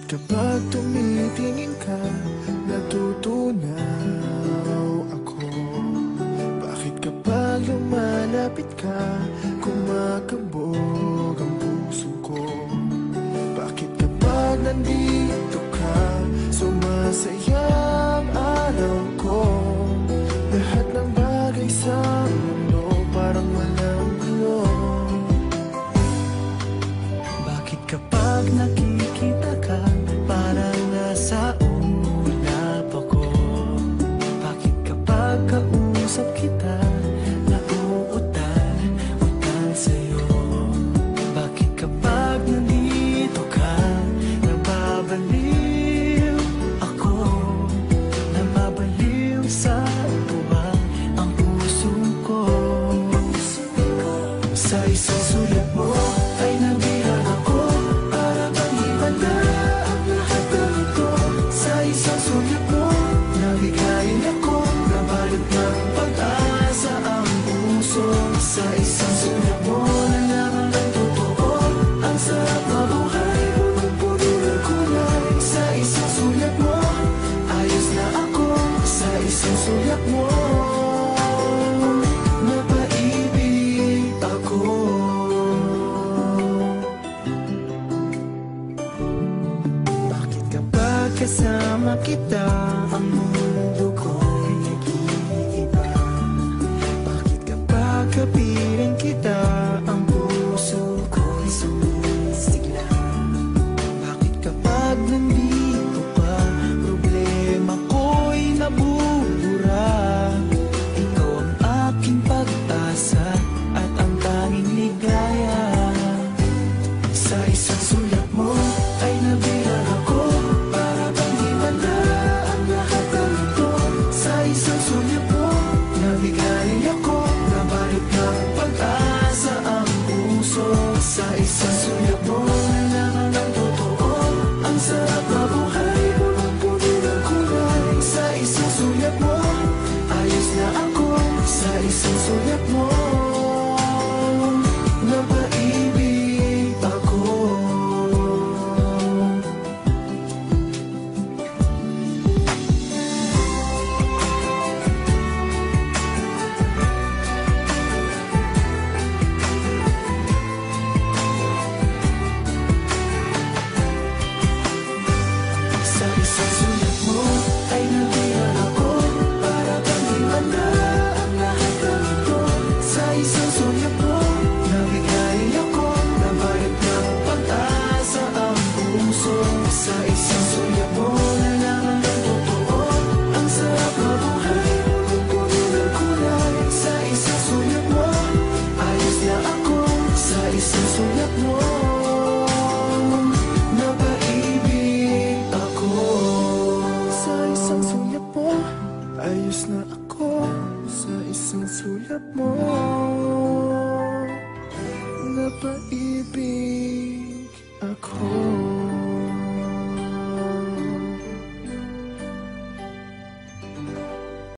Kapag tumitingin ka, natutunaw ako. Bakit kapag lumalapit ka, kumakabog ang puso ko? Bakit kapag nandito ka, sumasaya ang araw ko? Lahat ng bagay sa mundo parang walang gulo. Bakit kapag nakikita ka, parang nasa ulap ako? Bakit kapag kausap kita, nauutal sa'yo? Bakit kapag nandito ka, nababaliw ako? Nababaliw sa tuwa ang puso ko. Sa isang sulat mo ay nabihan ako, para bang himala ang lahat ng ito. Sa isang sulat mo, nabigayin ako, nabalot ng pag-asa ang puso. Sa isang sulat mo, nalaman ng totoo, ang sarap mabuhay, punong-puno ng kulay. Sa isang sulat mo, ayos na ako. Sa isang sulat mo, napaibig ako. Bakit kapag kasama kita, ang mundo ko'y nag-iiba? Bakit kapag kapiling kita, ang puso ko'y sumisigla? Bakit kapag nandito ka, problema ko'y nabubura? Ikaw ang aking pag-asa at ang tanging ligaya. Sa isang sulat mo ay nabihan ako, para bang himala ang lahat ng ito. Sa isang sulat mo, nabigayin ako, nabalot ng pag-asa ang puso. Sa isang sulat mo, nalaman ng totoo, ang sarap mabuhay, punong-puno ng kulay. Sa isang sulat mo, ayos na ako. Sa isang sulat mo, napaibig ako. Sa isang sulat mo ay nabihan ako, para bang himala ang lahat ng ito. Sa isang sulat mo, nabigayin ako, nabalot ng pag-asa ang puso. Sa isang sulat mo, nalaman ng totoo, ang sarap mabuhay, punong-puno ng kulay. Sa isang sulat mo, ayos na ako. Sa isang sulat mo, napaibig ako. Sa isang sulat mo, ayos na ako. Sa isang sulat mo, napaibig ako.